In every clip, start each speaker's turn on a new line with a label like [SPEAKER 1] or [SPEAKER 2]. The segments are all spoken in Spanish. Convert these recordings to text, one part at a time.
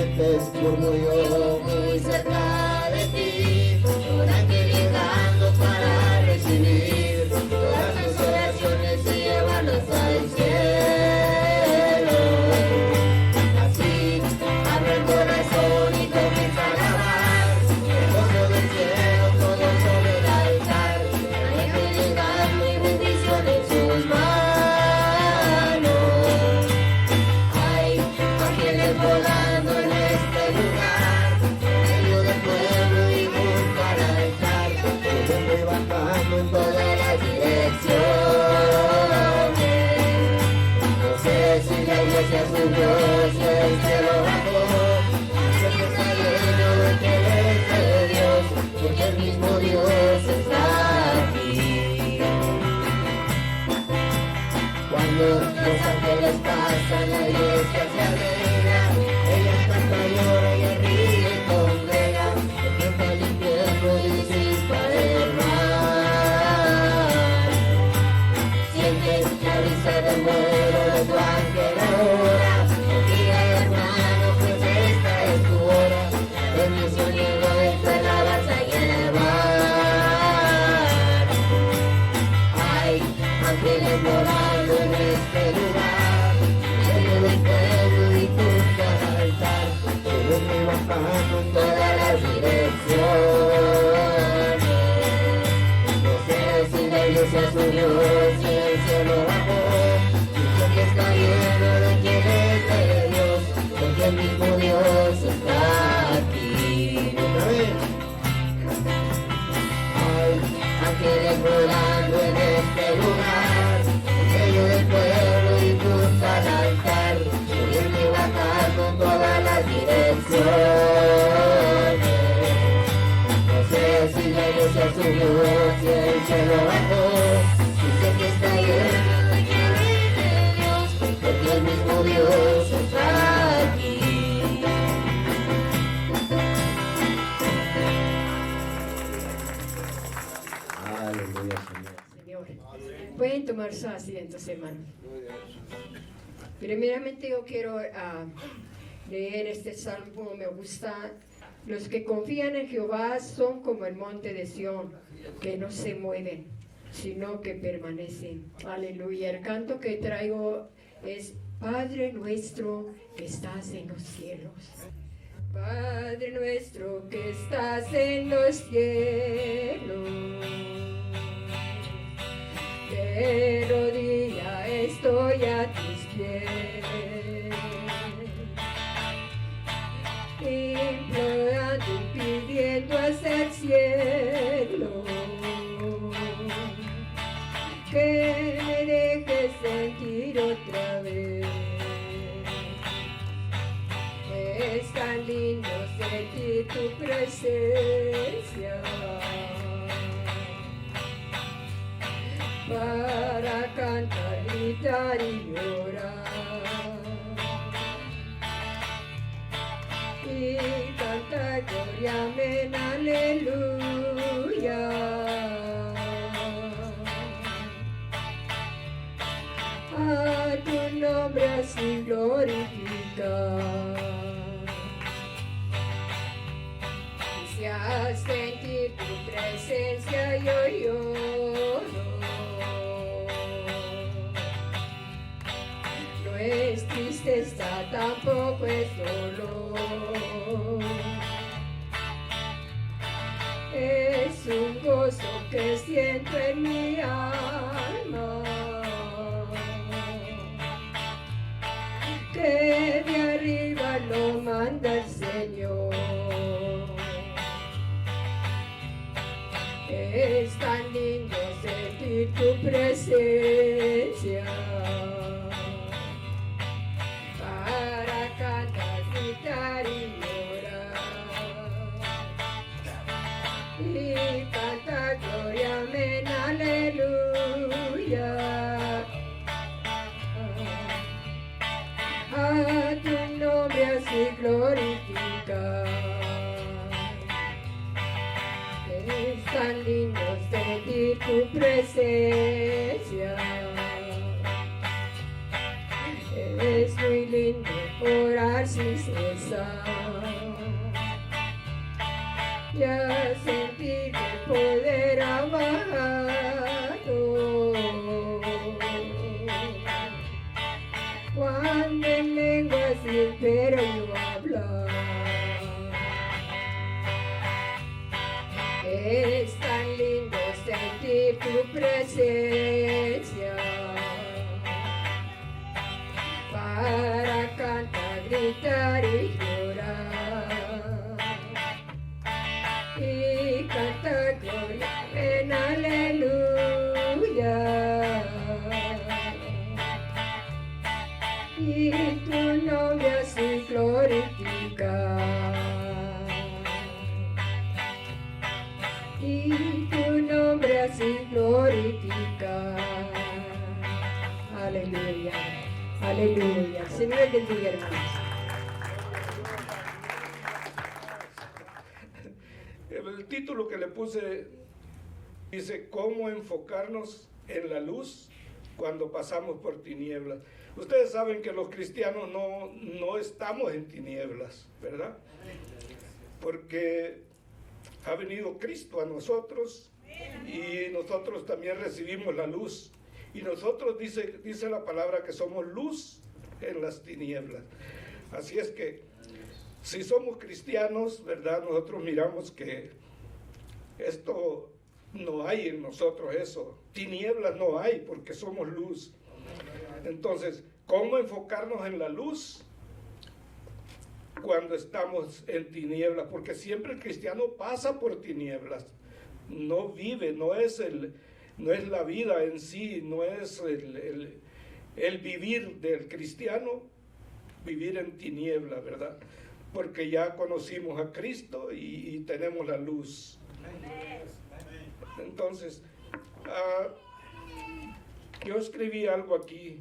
[SPEAKER 1] serpientes murmuró muy cerca de ti, un ángel llegando para recibir todas tus oraciones y llevarlos al cielo. Así abre el corazón y comienza a alabar el gozo del cielo, todo sobre el altar, el ángel llegando y bendición en sus manos. Hay ángeles volando en este lugar, en medio del pueblo y junto al altar, subiendo y bajando en todas las direcciones. No sé si la iglesia subió, si el cielo bajó, sé que está lleno de ángeles de Dios, porque el mismo Dios está aquí. Cuando los ángeles pasan, la iglesia se alegra, ella canta, llora y ríe y congrega, enfrenta el infierno y chispa del mar. Sientes la brisa del vuelo de tu ángel ahora, confía hermano, pues esta es tu hora, la bendición llegó y te la vas a llevar. Hay ángeles volando en este lugar, en medio del pueblo y junto al altar, subiendo y bajando en todas las direcciones. No sé si la iglesia subió, si el cielo bajó, dice que está lleno de ángeles de Dios, porque el mismo Dios está aquí. Otra vez. Hay ángeles volando en este lugar, en medio del pueblo y junto al altar, subiendo y bajando en todas las direcciones. No sé si la iglesia subió, si el cielo bajó, dice que está lleno de ángeles de Dios, porque el mismo Dios está aquí. Aleluya, Señor.
[SPEAKER 2] Señor. Pueden tomar su asiento, hermanos. Primeramente yo quiero leer este salmo, me gusta. Los que confían en Jehová son como el monte de Sión, que no se mueven, sino que permanecen. Aleluya. El canto que traigo es Padre nuestro que estás en los cielos. Padre nuestro que estás en los cielos, de rodilla estoy a tus pies, implorando y pidiendo hacia el cielo que me dejes sentir otra vez. Es tan lindo sentir tu presencia para cantar, gritar y llorar y cantar gloria, amén, aleluya. A tu nombre así glorificar. Al sentir tu presencia yo lloro. No es tristeza, tampoco es dolor. Es un gozo que siento en mi alma, que de arriba lo manda el Señor. Es tan lindo sentir tu presencia para cantar, gritar y llorar y cantar gloria, amén, aleluya. A tu nombre así glorificar. Es tan lindo sentir tu presencia. Es muy lindo orar cantar sin cesar y a sentir el poder ha bajado. Cuando en lenguas espero yo hablar, es tan lindo sentir tu presencia para cantar, gritar y llorar y cantar gloria en aleluya y tu nombre así glorificar y tu nombre así glorificar. Aleluya, aleluya. Señor bendiga, hermanos.
[SPEAKER 3] El título que le puse dice: ¿cómo enfocarnos en la luz cuando pasamos por tinieblas? Ustedes saben que los cristianos no estamos en tinieblas, ¿verdad? Porque ha venido Cristo a nosotros y nosotros también recibimos la luz. Y nosotros, dice la palabra, que somos luz en las tinieblas. Así es que si somos cristianos, ¿verdad? Nosotros miramos que esto no hay en nosotros, eso. Tinieblas no hay porque somos luz. Entonces, ¿cómo enfocarnos en la luz cuando estamos en tinieblas? Porque siempre el cristiano pasa por tinieblas. No vive, no es la vida en sí, no es el vivir del cristiano, vivir en tinieblas, ¿verdad? Porque ya conocimos a Cristo y tenemos la luz. Entonces, yo escribí algo aquí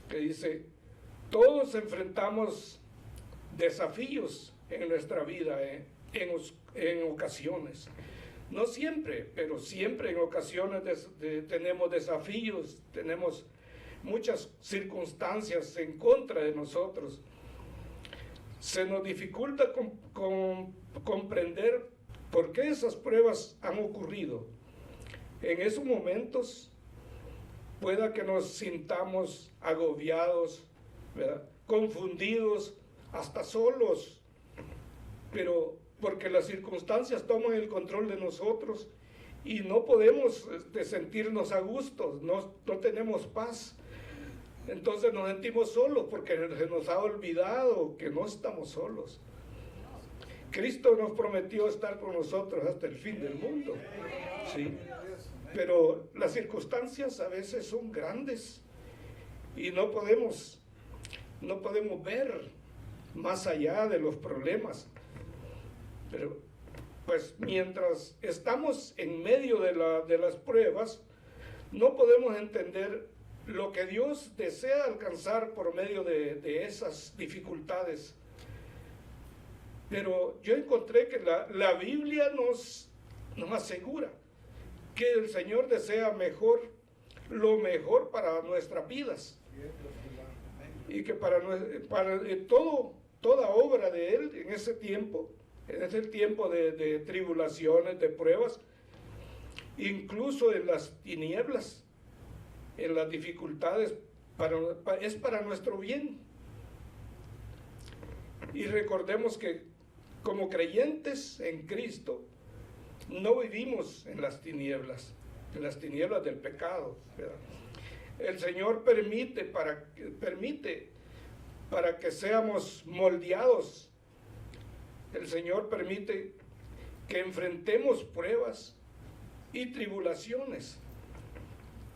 [SPEAKER 3] que dice: todos enfrentamos desafíos en nuestra vida, en ocasiones. No siempre, pero siempre en ocasiones tenemos desafíos, tenemos muchas circunstancias en contra de nosotros. Se nos dificulta comprender por qué esas pruebas han ocurrido. En esos momentos pueda que nos sintamos agobiados, ¿verdad? Confundidos, hasta solos, pero porque las circunstancias toman el control de nosotros y no podemos sentirnos a gusto, no tenemos paz. Entonces nos sentimos solos porque se nos ha olvidado que no estamos solos. Cristo nos prometió estar con nosotros hasta el fin del mundo, ¿sí? Pero las circunstancias a veces son grandes y no podemos ver más allá de los problemas. Pero pues mientras estamos en medio de las pruebas, no podemos entender lo que Dios desea alcanzar por medio de esas dificultades. Pero yo encontré que la Biblia nos asegura que el Señor desea lo mejor para nuestras vidas. Y que para toda obra de Él en ese tiempo, es el tiempo de tribulaciones, de pruebas, incluso en las tinieblas, en las dificultades, es para nuestro bien. Y recordemos que como creyentes en Cristo, no vivimos en las tinieblas del pecado, ¿verdad? El Señor permite para que seamos moldeados. El Señor permite que enfrentemos pruebas y tribulaciones.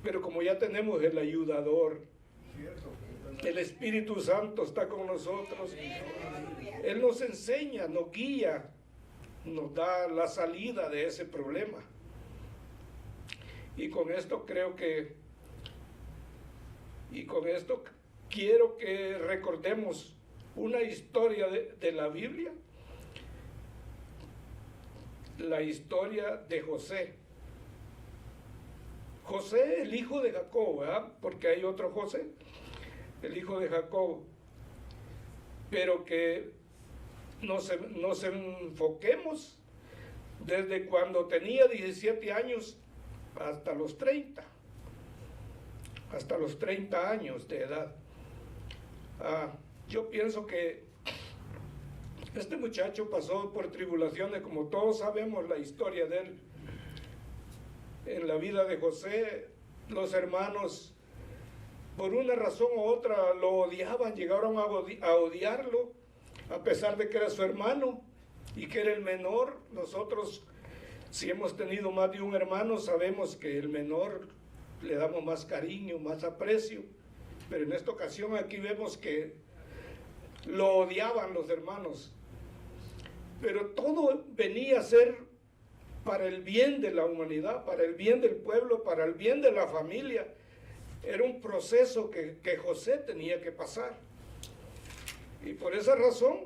[SPEAKER 3] Pero como ya tenemos el ayudador, el Espíritu Santo está con nosotros, Él nos enseña, nos guía, nos da la salida de ese problema. Y con esto quiero que recordemos una historia de la Biblia, la historia de José. José, el hijo de Jacob, ¿verdad? Porque hay otro José, el hijo de Jacob. pero que nos enfoquemos desde cuando tenía 17 años hasta los 30 años de edad. Yo pienso que este muchacho pasó por tribulaciones, como todos sabemos la historia de él. En la vida de José, los hermanos, por una razón u otra, lo odiaban, llegaron a odiarlo, a pesar de que era su hermano y que era el menor. Nosotros, si hemos tenido más de un hermano, sabemos que el menor le damos más cariño, más aprecio, pero en esta ocasión aquí vemos que lo odiaban los hermanos. Pero todo venía a ser para el bien de la humanidad, para el bien del pueblo, para el bien de la familia. Era un proceso que José tenía que pasar. Y por esa razón,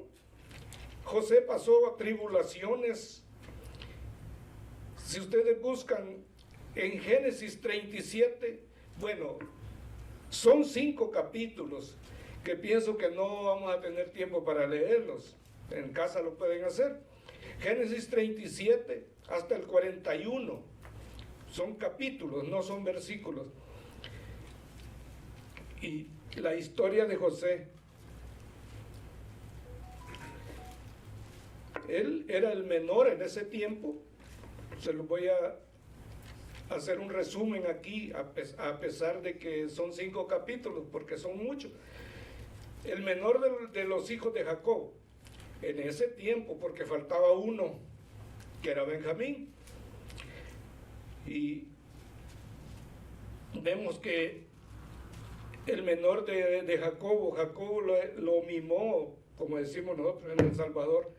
[SPEAKER 3] José pasó a tribulaciones. Si ustedes buscan en Génesis 37, bueno, son 5 capítulos que pienso que no vamos a tener tiempo para leerlos. En casa lo pueden hacer. Génesis 37 hasta el 41 son capítulos, no son versículos. Y la historia de José, él era el menor en ese tiempo. Se lo voy a hacer un resumen aquí, a pesar de que son 5 capítulos, porque son muchos. El menor de los hijos de Jacob, en ese tiempo, porque faltaba uno, que era Benjamín. Y vemos que el menor de Jacobo lo mimó, como decimos nosotros en El Salvador,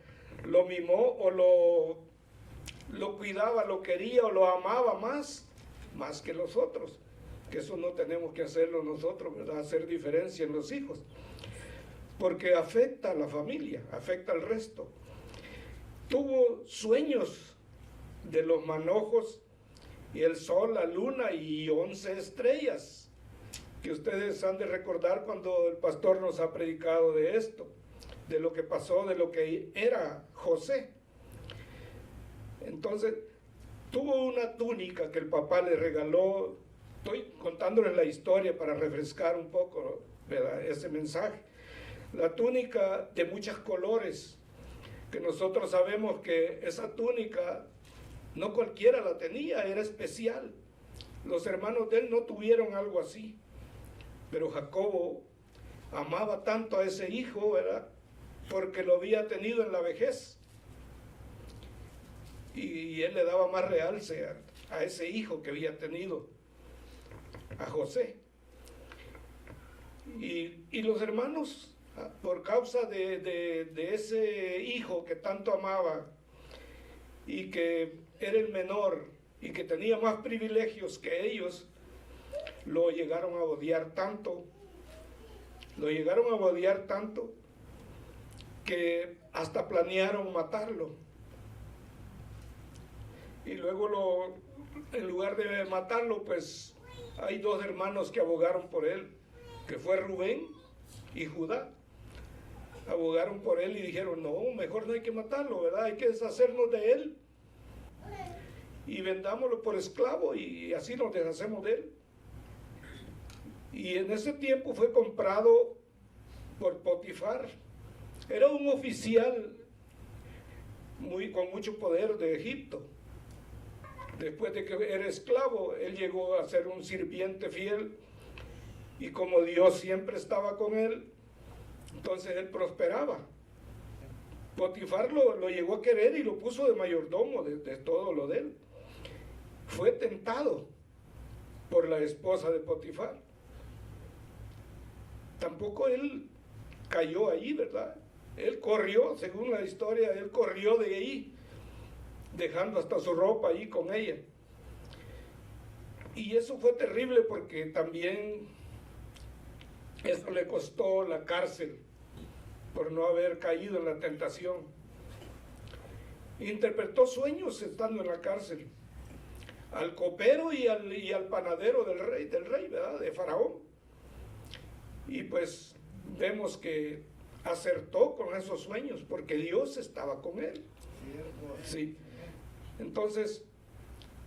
[SPEAKER 3] lo mimó o lo cuidaba, lo quería o lo amaba más que los otros, que eso no tenemos que hacerlo nosotros, ¿verdad? Hacer diferencia en los hijos, porque afecta a la familia, afecta al resto. Tuvo sueños de los manojos y el sol, la luna y 11 estrellas, que ustedes han de recordar cuando el pastor nos ha predicado de esto, de lo que pasó, de lo que era José. Entonces, tuvo una túnica que el papá le regaló. Estoy contándoles la historia para refrescar un poco, ¿verdad?, ese mensaje. La túnica de muchos colores, que nosotros sabemos que esa túnica no cualquiera la tenía, era especial. Los hermanos de él no tuvieron algo así, pero Jacobo amaba tanto a ese hijo, ¿verdad?, porque lo había tenido en la vejez, y él le daba más realce a ese hijo que había tenido, a José. Y los hermanos, por causa de ese hijo que tanto amaba y que era el menor y que tenía más privilegios que ellos, lo llegaron a odiar tanto, que hasta planearon matarlo. Y luego en lugar de matarlo, pues hay 2 hermanos que abogaron por él, que fue Rubén y Judá. Abogaron por él y dijeron, no, mejor no hay que matarlo, ¿verdad? Hay que deshacernos de él y vendámoslo por esclavo y así nos deshacemos de él. Y en ese tiempo fue comprado por Potifar. Era un oficial con mucho poder de Egipto. Después de que era esclavo, él llegó a ser un sirviente fiel, y como Dios siempre estaba con él, entonces él prosperaba. Potifar lo llegó a querer y lo puso de mayordomo de todo lo de él. Fue tentado por la esposa de Potifar. Tampoco él cayó allí, ¿verdad? Él corrió, según la historia, él corrió de ahí, dejando hasta su ropa ahí con ella. Y eso fue terrible porque también eso le costó la cárcel por no haber caído en la tentación. Interpretó sueños estando en la cárcel, al copero y al panadero del rey, ¿verdad?, de Faraón. Y pues vemos que acertó con esos sueños porque Dios estaba con él. Sí. Entonces,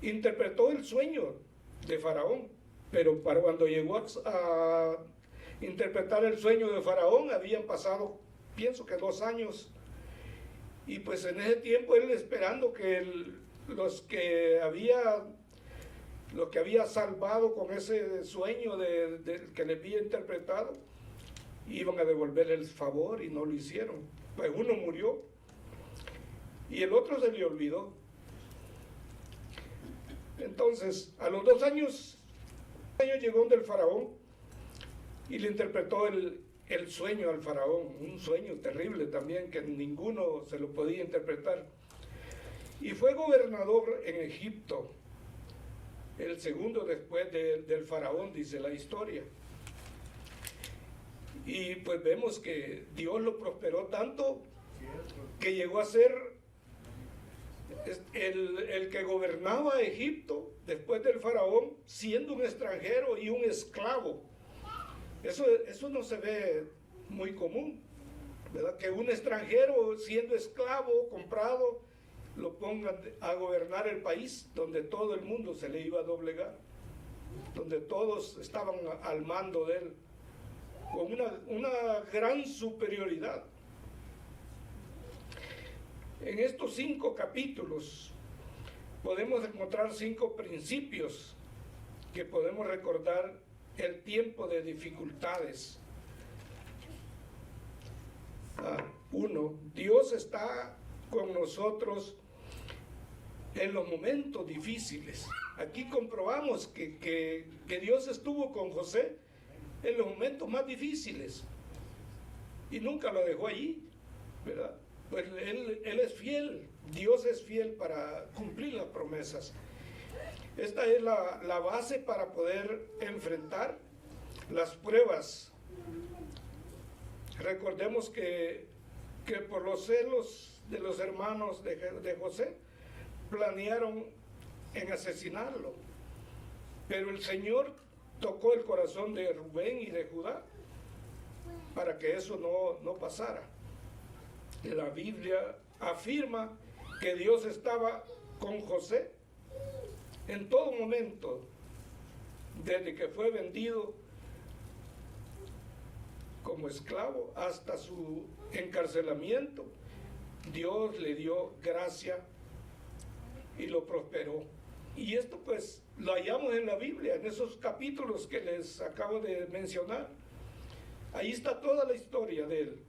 [SPEAKER 3] interpretó el sueño de Faraón, pero para cuando llegó a interpretar el sueño de Faraón, habían pasado, pienso que 2 años, y pues en ese tiempo él esperando que los que había salvado con ese sueño que le había interpretado, iban a devolver el favor y no lo hicieron. Pues uno murió y el otro se le olvidó. Entonces, a los 2 años llegó donde el faraón y le interpretó el sueño al faraón, un sueño terrible también que ninguno se lo podía interpretar. Y fue gobernador en Egipto, el segundo después del faraón, dice la historia. Y pues vemos que Dios lo prosperó tanto que llegó a ser el que gobernaba Egipto después del faraón, siendo un extranjero y un esclavo. Eso no se ve muy común, ¿verdad? Que un extranjero siendo esclavo, comprado, lo pongan a gobernar el país donde todo el mundo se le iba a doblegar, donde todos estaban al mando de él, con una gran superioridad. En estos 5 capítulos podemos encontrar 5 principios que podemos recordar el tiempo de dificultades. 1. Dios está con nosotros en los momentos difíciles. Aquí comprobamos que Dios estuvo con José en los momentos más difíciles y nunca lo dejó allí, ¿verdad? Pues él es fiel, Dios es fiel para cumplir las promesas. Esta es la base para poder enfrentar las pruebas. Recordemos que por los celos de los hermanos de José, planearon en asesinarlo. Pero el Señor tocó el corazón de Rubén y de Judá para que eso no pasara. La Biblia afirma que Dios estaba con José en todo momento, desde que fue vendido como esclavo hasta su encarcelamiento. Dios le dio gracia y lo prosperó. Y esto pues lo hallamos en la Biblia, en esos capítulos que les acabo de mencionar. Ahí está toda la historia de él.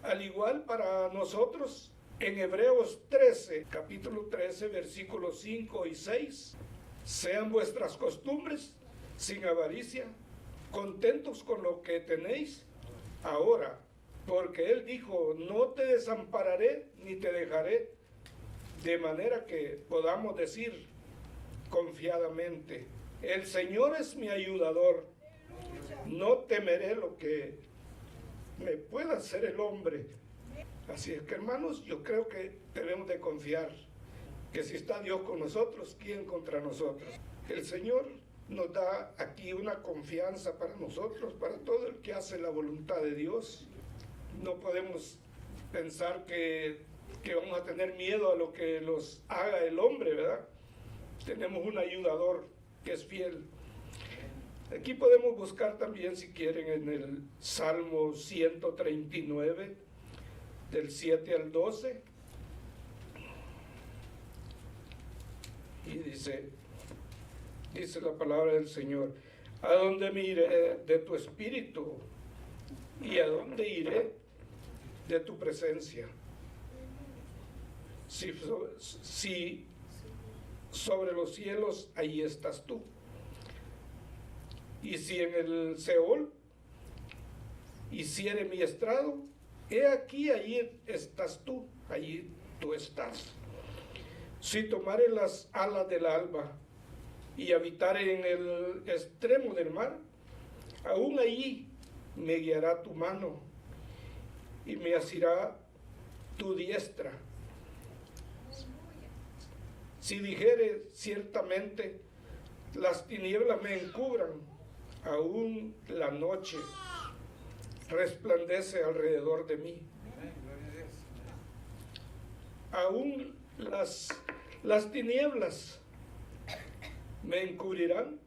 [SPEAKER 3] Al igual para nosotros, en Hebreos 13, capítulo 13, versículos 5 y 6, sean vuestras costumbres sin avaricia, contentos con lo que tenéis ahora, porque él dijo, no te desampararé ni te dejaré, de manera que podamos decir confiadamente, el Señor es mi ayudador, no temeré lo que me pueda hacer el hombre. Así es que, hermanos, yo creo que debemos de confiar que si está Dios con nosotros, ¿quién contra nosotros? El Señor nos da aquí una confianza para nosotros, para todo el que hace la voluntad de Dios. No podemos pensar que vamos a tener miedo a lo que los haga el hombre, ¿verdad? Tenemos un ayudador que es fiel. Aquí podemos buscar también, si quieren, en el Salmo 139, del 7 al 12. Y dice la palabra del Señor, ¿a dónde me iré de tu espíritu? ¿Y a dónde iré de tu presencia? Si sobre los cielos, ahí estás tú. Y si en el Seol hiciere mi estrado, he aquí, allí estás tú, allí tú estás. Si tomare las alas del alba y habitare en el extremo del mar, aún allí me guiará tu mano y me asirá tu diestra. Si dijere ciertamente, las tinieblas me encubran, aún la noche resplandece alrededor de mí. Aún las tinieblas me encubrirán,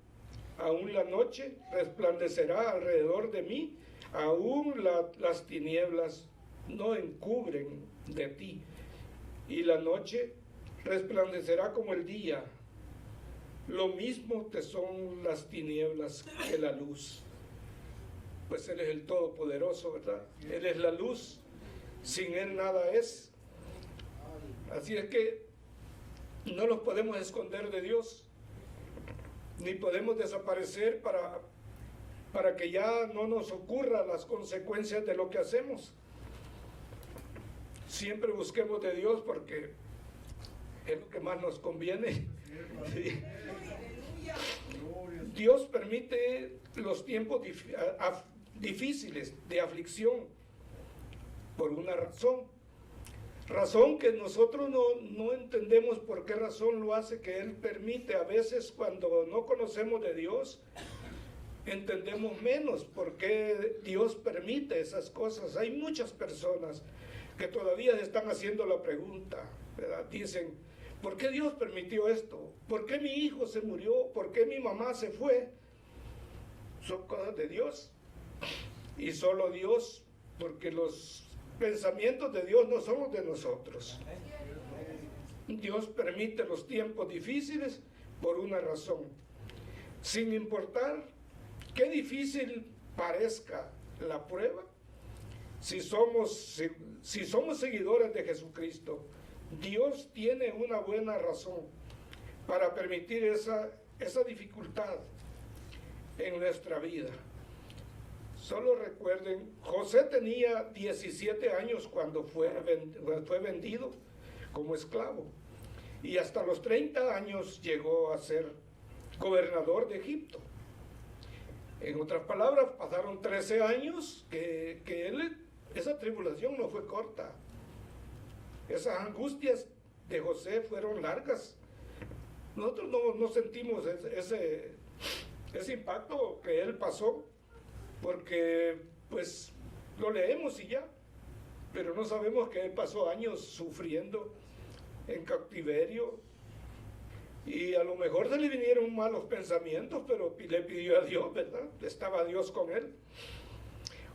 [SPEAKER 3] aún la noche resplandecerá alrededor de mí, aún las tinieblas no encubren de ti, y la noche resplandecerá como el día. Lo mismo te son las tinieblas que la luz. Pues Él es el Todopoderoso, ¿verdad? Él es la luz, sin Él nada es. Así es que no los podemos esconder de Dios, ni podemos desaparecer para que ya no nos ocurran las consecuencias de lo que hacemos. Siempre busquemos de Dios porque es lo que más nos conviene. Sí. Dios permite los tiempos difíciles de aflicción por una razón que nosotros no entendemos por qué razón lo hace, que Él permite. A veces cuando no conocemos de Dios entendemos menos por qué Dios permite esas cosas. Hay muchas personas que todavía están haciendo la pregunta, ¿verdad? Dicen, ¿por qué Dios permitió esto? ¿Por qué mi hijo se murió? ¿Por qué mi mamá se fue? Son cosas de Dios, y solo Dios, porque los pensamientos de Dios no son los de nosotros. Dios permite los tiempos difíciles por una razón, sin importar qué difícil parezca la pruba. Si somos seguidores de Jesucristo, Dios tiene una buena razón para permitir esa dificultad en nuestra vida. Solo recuerden, José tenía 17 años cuando fue vendido como esclavo, y hasta los 30 años llegó a ser gobernador de Egipto. En otras palabras, pasaron 13 años que esa tribulación no fue corta. Esas angustias de José fueron largas. Nosotros no sentimos ese impacto que él pasó, porque pues lo leemos y ya, pero no sabemos que él pasó años sufriendo en cautiverio, y a lo mejor se le vinieron malos pensamientos, pero le pidió a Dios, ¿verdad? Estaba Dios con él.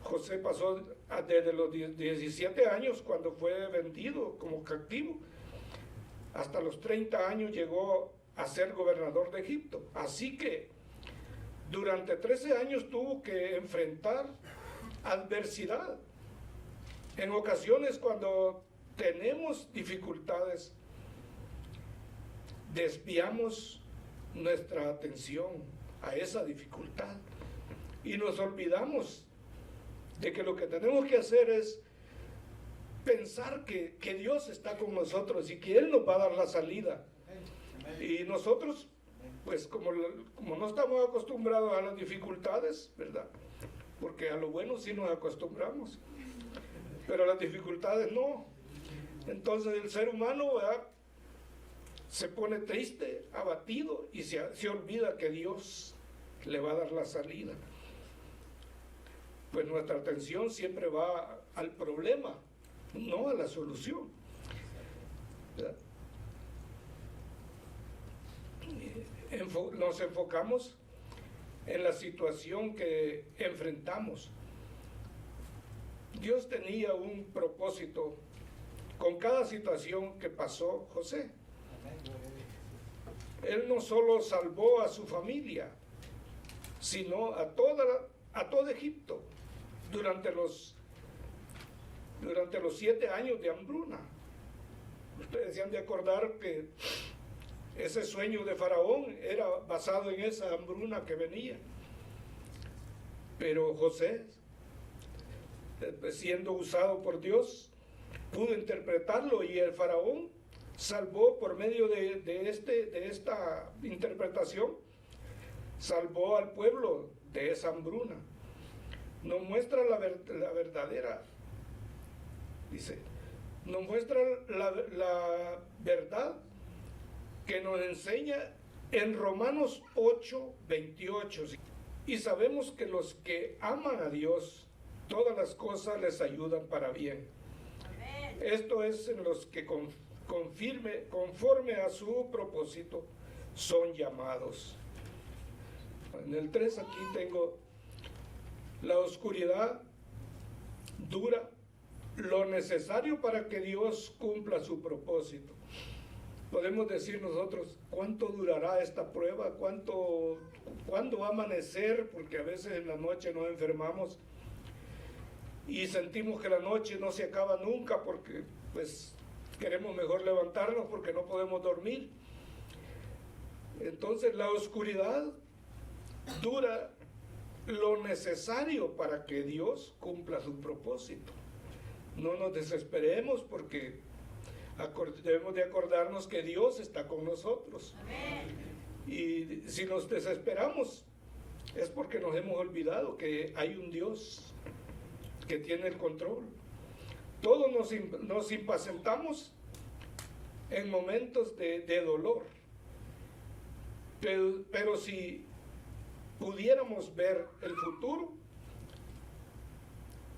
[SPEAKER 3] José pasó desde los 17 años cuando fue vendido como cautivo, hasta los 30 años llegó a ser gobernador de Egipto. Así que durante 13 años tuvo que enfrentar adversidad. En ocasiones, cuando tenemos dificultades, desviamos nuestra atención a esa dificultad y nos olvidamos de que lo que tenemos que hacer es pensar que Dios está con nosotros y que Él nos va a dar la salida. Y nosotros, pues como no estamos acostumbrados a las dificultades, ¿verdad? Porque a lo bueno sí nos acostumbramos, pero a las dificultades no. Entonces el ser humano, ¿verdad?, se pone triste, abatido, y se olvida que Dios le va a dar la salida. Pues nuestra atención siempre va al problema, no a la solución, ¿verdad? Nos enfocamos en la situación que enfrentamos. Dios tenía un propósito con cada situación que pasó José. Él no solo salvó a su familia, sino a todo Egipto durante los 7 años de hambruna. Ustedes se han de acordar que ese sueño de Faraón era basado en esa hambruna que venía. Pero José, siendo usado por Dios, pudo interpretarlo, y el Faraón salvó por medio de esta interpretación, salvó al pueblo de esa hambruna. Nos muestra la verdadera, dice, nos muestra la verdad que nos enseña en Romanos 8:28. Y sabemos que los que aman a Dios, todas las cosas les ayudan para bien. Esto es en los que conforme a su propósito son llamados. En el 3 aquí tengo: la oscuridad dura lo necesario para que Dios cumpla su propósito. Podemos decir nosotros: ¿cuánto durará esta prueba? ¿Cuándo va a amanecer? Porque a veces en la noche nos enfermamos y sentimos que la noche no se acaba nunca, porque pues queremos mejor levantarnos porque no podemos dormir. Entonces la oscuridad dura lo necesario para que Dios cumpla su propósito. No nos desesperemos, porque debemos de acordarnos que Dios está con nosotros. Y si nos desesperamos es porque nos hemos olvidado que hay un Dios que tiene el control. Todos nos impacientamos en momentos de dolor, pero si pudiéramos ver el futuro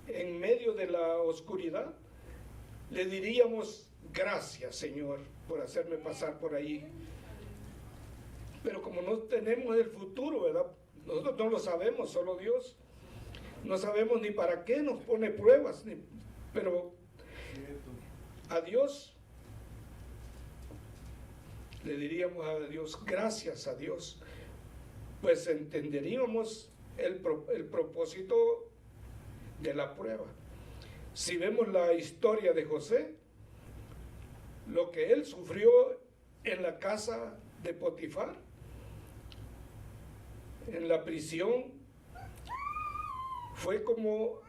[SPEAKER 3] en medio de la oscuridad, le diríamos: gracias, Señor, por hacerme pasar por ahí. Pero como no tenemos el futuro, ¿verdad? Nosotros no lo sabemos, solo Dios. No sabemos ni para qué nos pone pruebas, pero a Dios le diríamos a Dios: gracias a Dios, pues entenderíamos el propósito de la prueba. Si vemos la historia de José, lo que él sufrió en la casa de Potifar, en la prisión, fue como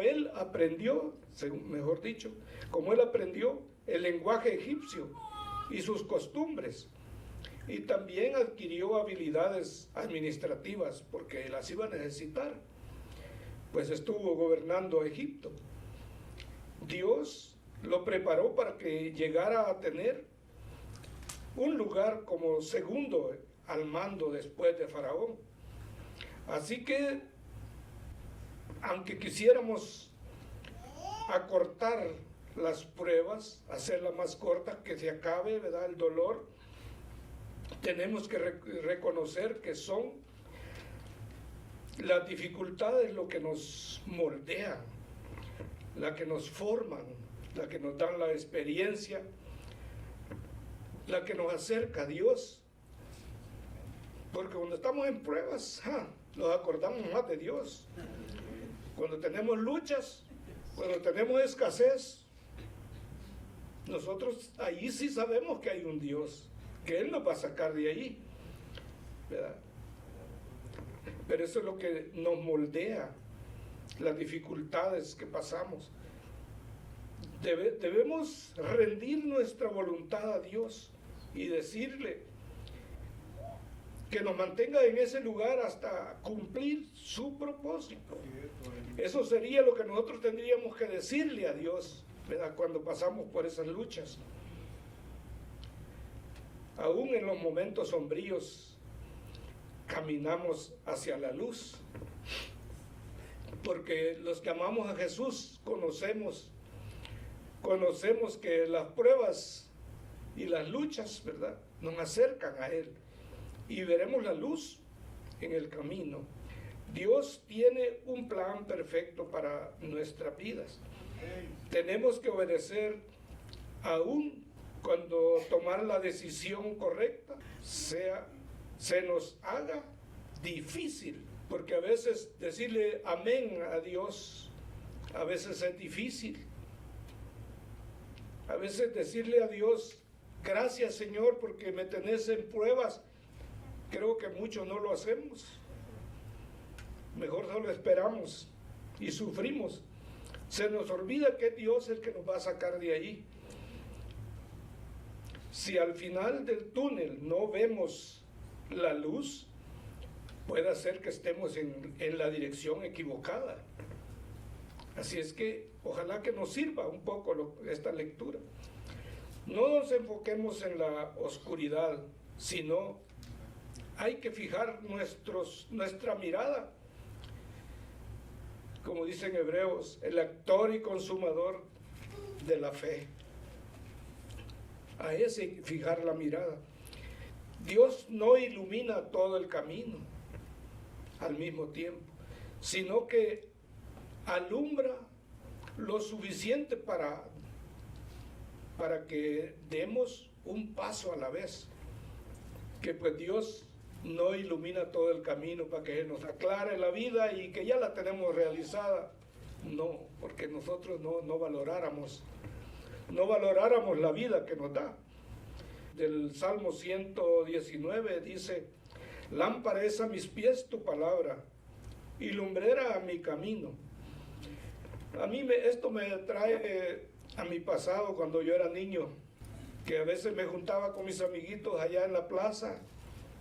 [SPEAKER 3] él aprendió, mejor dicho, como él aprendió el lenguaje egipcio y sus costumbres. Y también adquirió habilidades administrativas, porque las iba a necesitar, pues estuvo gobernando Egipto. Dios lo preparó para que llegara a tener un lugar como segundo al mando después de Faraón. Así que, aunque quisiéramos acortar las pruebas, hacerlas más cortas, que se acabe, ¿verdad?, el dolor, tenemos que reconocer que son las dificultades lo que nos moldean, la que nos forman, la que nos dan la experiencia, la que nos acerca a Dios. Porque cuando estamos en pruebas, nos acordamos más de Dios. Cuando tenemos luchas, cuando tenemos escasez, nosotros ahí sí sabemos que hay un Dios, que Él nos va a sacar de ahí, ¿verdad? Pero eso es lo que nos moldea, las dificultades que pasamos. Debemos rendir nuestra voluntad a Dios y decirle que nos mantenga en ese lugar hasta cumplir su propósito. Eso sería lo que nosotros tendríamos que decirle a Dios, ¿verdad?, cuando pasamos por esas luchas. Aún en los momentos sombríos caminamos hacia la luz, porque los que amamos a Jesús conocemos que las pruebas y las luchas, ¿verdad?, nos acercan a Él y veremos la luz en el camino. Dios tiene un plan perfecto para nuestras vidas. Tenemos que obedecer aún cuando tomar la decisión correcta se nos haga difícil, porque a veces decirle amén a Dios a veces es difícil. A veces decirle a Dios: gracias, Señor, porque me tenés en pruebas, creo que muchos no lo hacemos. Mejor solo esperamos y sufrimos. Se nos olvida que Dios es el que nos va a sacar de allí. Si al final del túnel no vemos la luz, puede ser que estemos en la dirección equivocada. Así es que ojalá que nos sirva un poco esta lectura. No nos enfoquemos en la oscuridad, sino hay que fijar nuestra mirada como dicen Hebreos, el actor y consumador de la fe. A ese fijar la mirada. Dios no ilumina todo el camino al mismo tiempo, sino que alumbra lo suficiente para que demos un paso a la vez. Que pues Dios no ilumina todo el camino para que nos aclare la vida y que ya la tenemos realizada. No, porque nosotros no valoráramos la vida que nos da. Del Salmo 119 dice: lámpara es a mis pies tu palabra y lumbrera a mi camino. A mí esto me trae a mi pasado cuando yo era niño, que a veces me juntaba con mis amiguitos allá en la plaza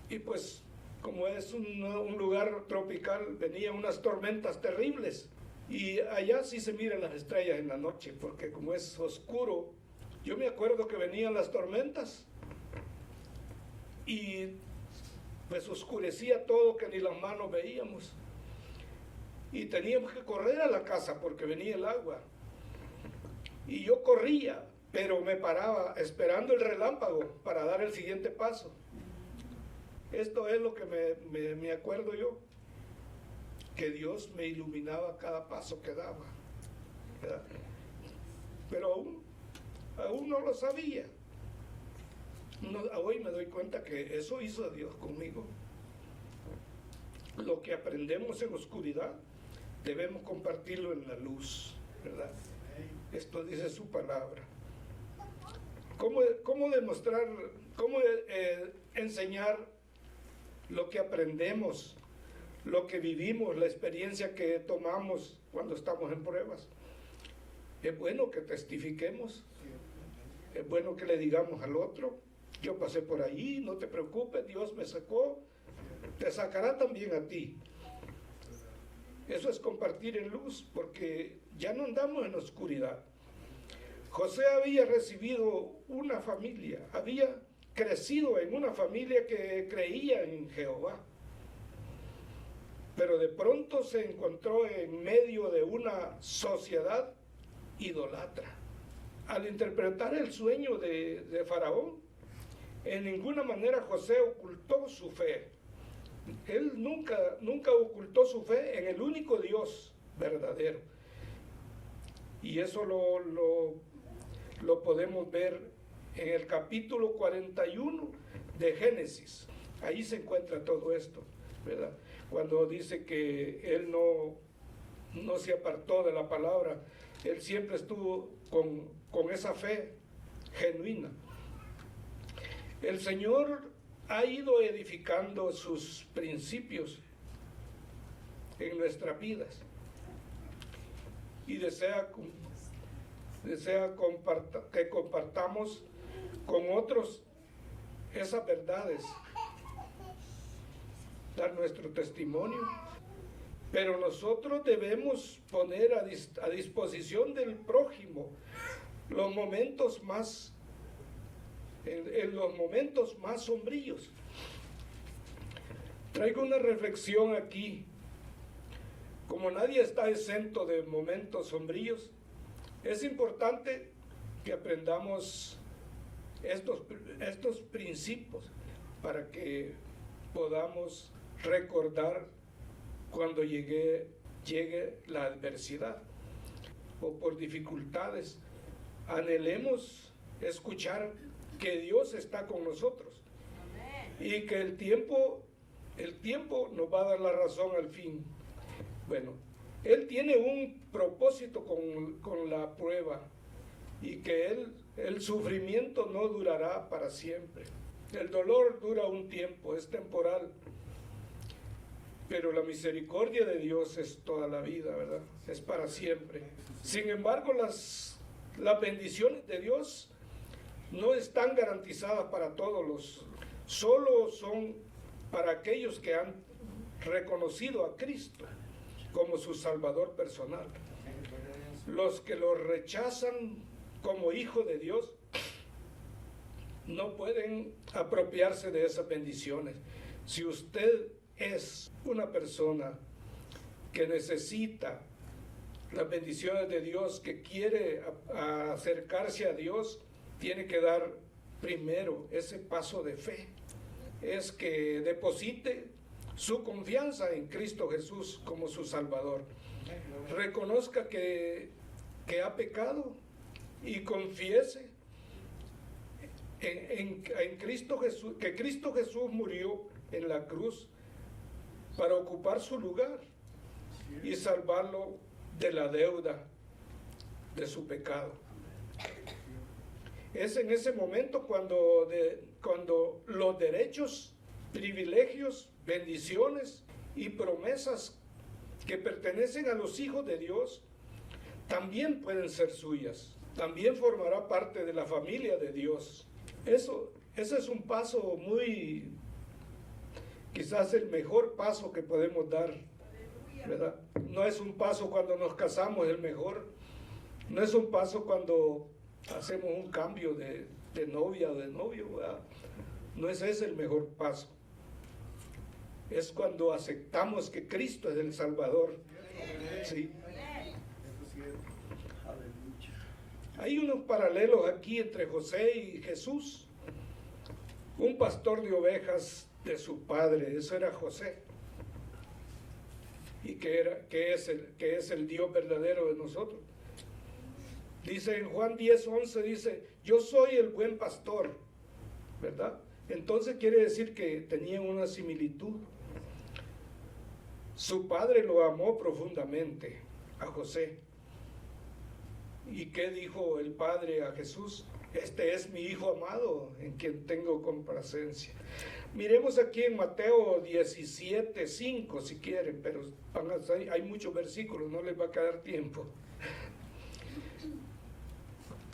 [SPEAKER 3] y pues como es un lugar tropical, venían unas tormentas terribles y allá sí se miran las estrellas en la noche, porque como es oscuro, yo me acuerdo que venían las tormentas y pues oscurecía todo, que ni las manos veíamos y teníamos que correr a la casa porque venía el agua y yo corría, pero me paraba esperando el relámpago para dar el siguiente paso. Esto es lo que me acuerdo yo, que Dios me iluminaba cada paso que daba, ¿verdad? Pero aún no lo sabía. Hoy me doy cuenta que eso hizo Dios conmigo. Lo que aprendemos en oscuridad debemos compartirlo en la luz, ¿verdad? Esto dice su palabra. ¿Cómo demostrar, cómo enseñar lo que aprendemos, lo que vivimos, la experiencia que tomamos cuando estamos en pruebas? Es bueno que testifiquemos, es bueno que le digamos al otro: yo pasé por ahí, no te preocupes, Dios me sacó, te sacará también a ti. Eso es compartir en luz, porque ya no andamos en oscuridad. José había recibido una familia, había crecido en una familia que creía en Jehová, pero de pronto se encontró en medio de una sociedad idolatra. Al interpretar el sueño de Faraón, en ninguna manera José ocultó su fe. Él nunca ocultó su fe en el único Dios verdadero. Y eso lo podemos ver en el capítulo 41 de Génesis. Ahí se encuentra todo esto, ¿verdad? Cuando dice que él no se apartó de la palabra, él siempre estuvo con esa fe genuina. El Señor ha ido edificando sus principios en nuestras vidas y desea que compartamos con otros esas verdades, dar nuestro testimonio, pero nosotros debemos poner a disposición del prójimo los momentos en los momentos más sombríos. Traigo una reflexión aquí. Como nadie está exento de momentos sombríos, es importante que aprendamos estos principios para que podamos recordar cuando llegue la adversidad o por dificultades. Anhelemos escuchar que Dios está con nosotros y que el tiempo nos va a dar la razón al fin. Bueno, Él tiene un propósito con la prueba y que el sufrimiento no durará para siempre. El dolor dura un tiempo, es temporal, pero la misericordia de Dios es toda la vida, ¿verdad? Es para siempre. Sin embargo, las bendiciones de Dios no están garantizadas para todos, solo son para aquellos que han reconocido a Cristo como su Salvador personal. Los que lo rechazan como hijo de Dios no pueden apropiarse de esas bendiciones. Si usted es una persona que necesita las bendiciones de Dios, que quiere acercarse a Dios, tiene que dar primero ese paso de fe. Es que deposite su confianza en Cristo Jesús como su Salvador. Reconozca que ha pecado y confiese en Cristo Jesús, que Cristo Jesús murió en la cruz para ocupar su lugar y salvarlo de la deuda de su pecado. Es en ese momento cuando los derechos, privilegios, bendiciones y promesas que pertenecen a los hijos de Dios también pueden ser suyas. También formará parte de la familia de Dios. Ese es un paso quizás el mejor paso que podemos dar, ¿verdad? No es un paso cuando nos casamos el mejor, no es un paso cuando hacemos un cambio de novia o de novio, ¿verdad? No es ese el mejor paso. Es cuando aceptamos que Cristo es el Salvador. Sí. Hay unos paralelos aquí entre José y Jesús. Un pastor de ovejas de su padre, eso era José. Y que es el Dios verdadero de nosotros. Dice en Juan 10:11, dice, yo soy el buen pastor, ¿verdad? Entonces quiere decir que tenían una similitud. Su padre lo amó profundamente a José. ¿Y qué dijo el padre a Jesús? Este es mi hijo amado, en quien tengo complacencia. Miremos aquí en Mateo 17:5 si quieren, pero hay muchos versículos, no les va a quedar tiempo.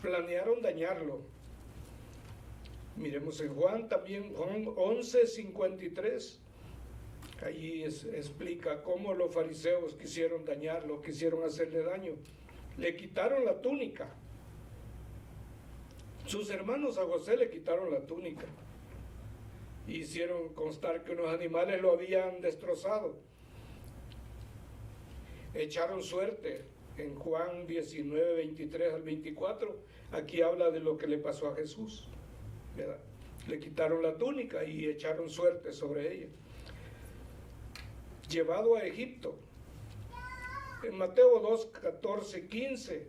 [SPEAKER 3] Planearon dañarlo. Miremos en Juan también, Juan 11:53. Allí explica cómo los fariseos quisieron dañarlo, quisieron hacerle daño. Le quitaron la túnica. Sus hermanos a José le quitaron la túnica. Hicieron constar que unos animales lo habían destrozado. Echaron suerte. En Juan 19:23 al 24, aquí habla de lo que le pasó a Jesús, ¿verdad? Le quitaron la túnica y echaron suerte sobre ella. Llevado a Egipto. En Mateo 2:14-15,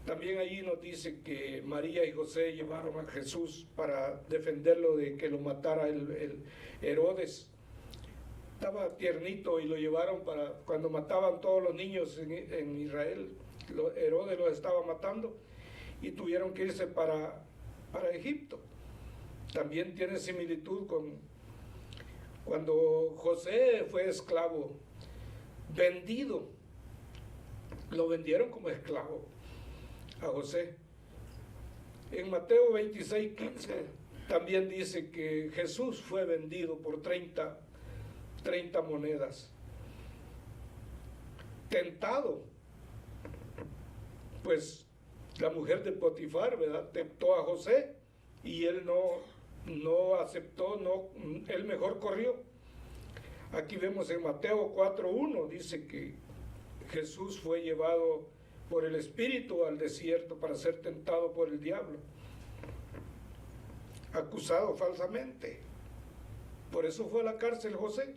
[SPEAKER 3] también allí nos dice que María y José llevaron a Jesús para defenderlo de que lo matara el Herodes. Estaba tiernito y lo llevaron para cuando mataban todos los niños en Israel. Herodes los estaba matando y tuvieron que irse para Egipto. También tiene similitud con cuando José fue esclavo, vendido. Lo vendieron como esclavo a José. En Mateo 26:15 también dice que Jesús fue vendido por 30 monedas. Tentado, pues la mujer de Potifar, ¿verdad?, tentó a José y él no aceptó, él mejor corrió. Aquí vemos en Mateo 4:1, dice que Jesús fue llevado por el Espíritu al desierto para ser tentado por el diablo, acusado falsamente. Por eso fue a la cárcel José,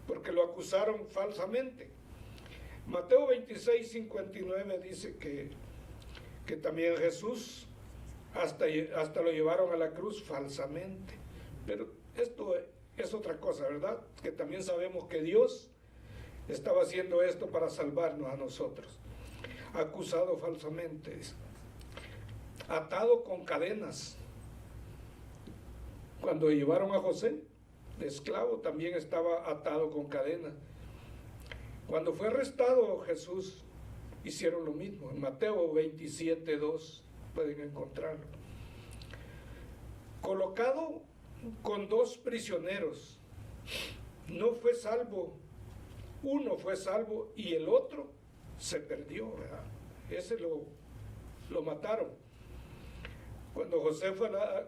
[SPEAKER 3] porque lo acusaron falsamente. Mateo 26:59 dice que también Jesús hasta lo llevaron a la cruz falsamente. Pero esto es otra cosa, ¿verdad? Que también sabemos que Dios estaba haciendo esto para salvarnos a nosotros. Acusado falsamente, atado con cadenas. Cuando llevaron a José de esclavo, también estaba atado con cadenas. Cuando fue arrestado Jesús, hicieron lo mismo. En Mateo 27:2 pueden encontrarlo. Colocado con 2 prisioneros, no fue salvo. Uno fue salvo y el otro se perdió, ¿verdad? Ese lo mataron. Cuando José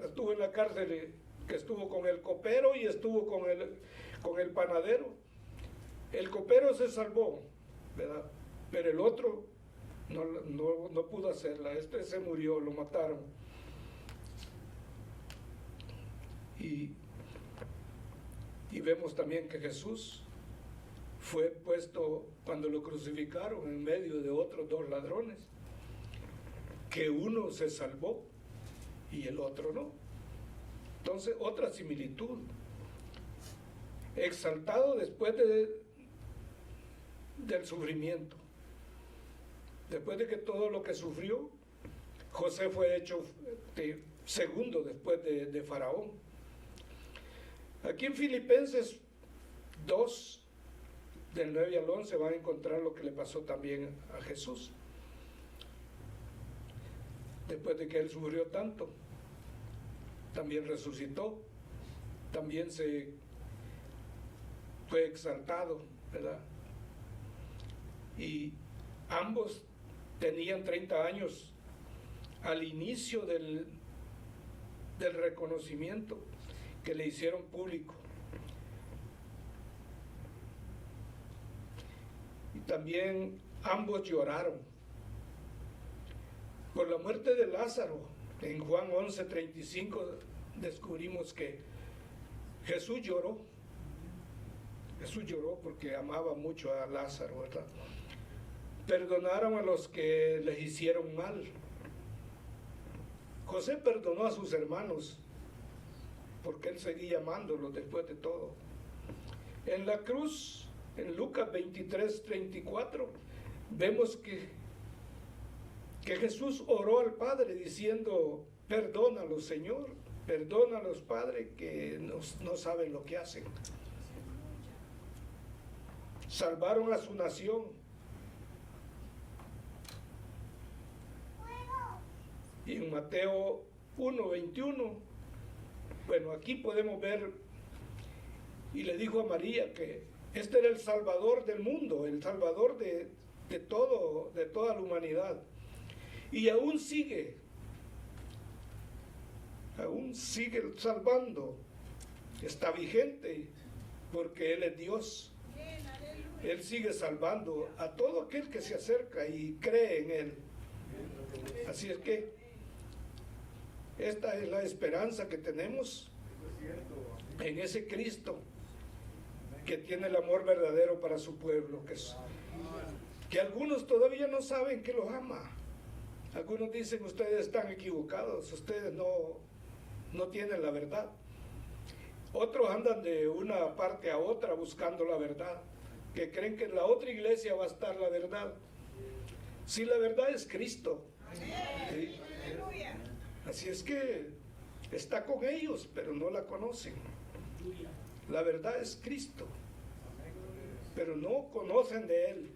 [SPEAKER 3] estuvo en la cárcel, que estuvo con el copero y estuvo con el panadero. El copero se salvó, ¿verdad? pero el otro no pudo hacerla. Este se murió, lo mataron. Y vemos también que Jesús fue puesto, cuando lo crucificaron, en medio de otros dos ladrones, que uno se salvó y el otro no. Entonces, otra similitud. Exaltado después del sufrimiento. Después de que todo lo que sufrió, José fue hecho segundo después de Faraón. Aquí en Filipenses 2, del 9 al 11, van a encontrar lo que le pasó también a Jesús. Después de que él sufrió tanto, también resucitó, también se fue exaltado, ¿verdad? Y ambos tenían 30 años al inicio del reconocimiento que le hicieron público. Y también ambos lloraron por la muerte de Lázaro. En Juan 11:35 descubrimos que Jesús lloró. Jesús lloró porque amaba mucho a Lázaro, ¿verdad? Perdonaron a los que les hicieron mal. José perdonó a sus hermanos porque él seguía amándolos después de todo. En la cruz, en Lucas 23:34, vemos que Jesús oró al Padre diciendo: perdónalos, Señor, perdónalos, Padre, que no saben lo que hacen. Salvaron a su nación. Y en Mateo 1:21, bueno, aquí podemos ver, y le dijo a María que este era el Salvador del mundo, el Salvador de toda la humanidad. Y aún sigue salvando, está vigente, porque Él es Dios. Él sigue salvando a todo aquel que se acerca y cree en Él. Así es que esta es la esperanza que tenemos en ese Cristo que tiene el amor verdadero para su pueblo, que algunos todavía no saben que los ama. Algunos dicen: ustedes están equivocados, ustedes no tienen la verdad. Otros andan de una parte a otra buscando la verdad, que creen que en la otra iglesia va a estar la verdad. Si la verdad es Cristo. ¿Sí? Así es que está con ellos, pero no la conocen. La verdad es Cristo, pero no conocen de Él,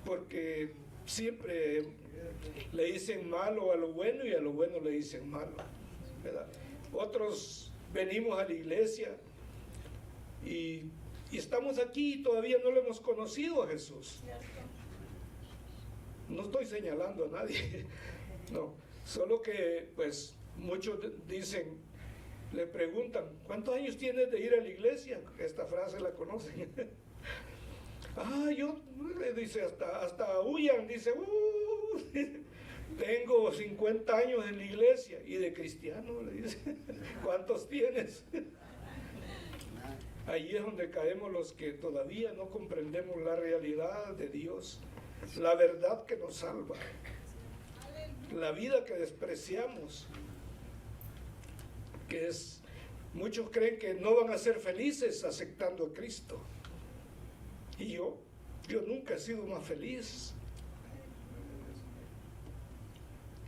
[SPEAKER 3] porque siempre le dicen malo a lo bueno y a lo bueno le dicen malo, ¿verdad? Otros venimos a la iglesia y estamos aquí y todavía no lo hemos conocido a Jesús. No estoy señalando a nadie, no, solo que pues muchos dicen, le preguntan: ¿cuántos años tienes de ir a la iglesia? Esta frase la conocen. Yo, le dice, hasta huyan, dice, tengo 50 años en la iglesia. Y de cristiano, le dice, ¿cuántos tienes? Ahí es donde caemos los que todavía no comprendemos la realidad de Dios, la verdad que nos salva, la vida que despreciamos, que es, muchos creen que no van a ser felices aceptando a Cristo. Y yo nunca he sido más feliz.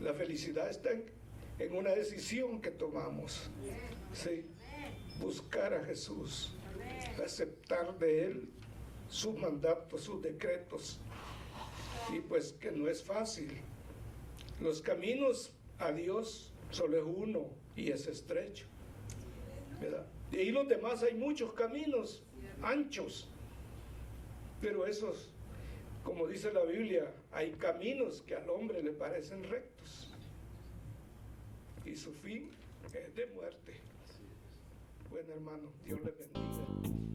[SPEAKER 3] La felicidad está en una decisión que tomamos. Sí, buscar a Jesús, aceptar de Él sus mandatos, sus decretos. Y pues que no es fácil. Los caminos a Dios solo es uno y es estrecho, ¿verdad? De ahí los demás hay muchos caminos anchos, pero esos, como dice la Biblia, hay caminos que al hombre le parecen rectos y su fin es de muerte. Bueno, hermano, Dios le bendiga.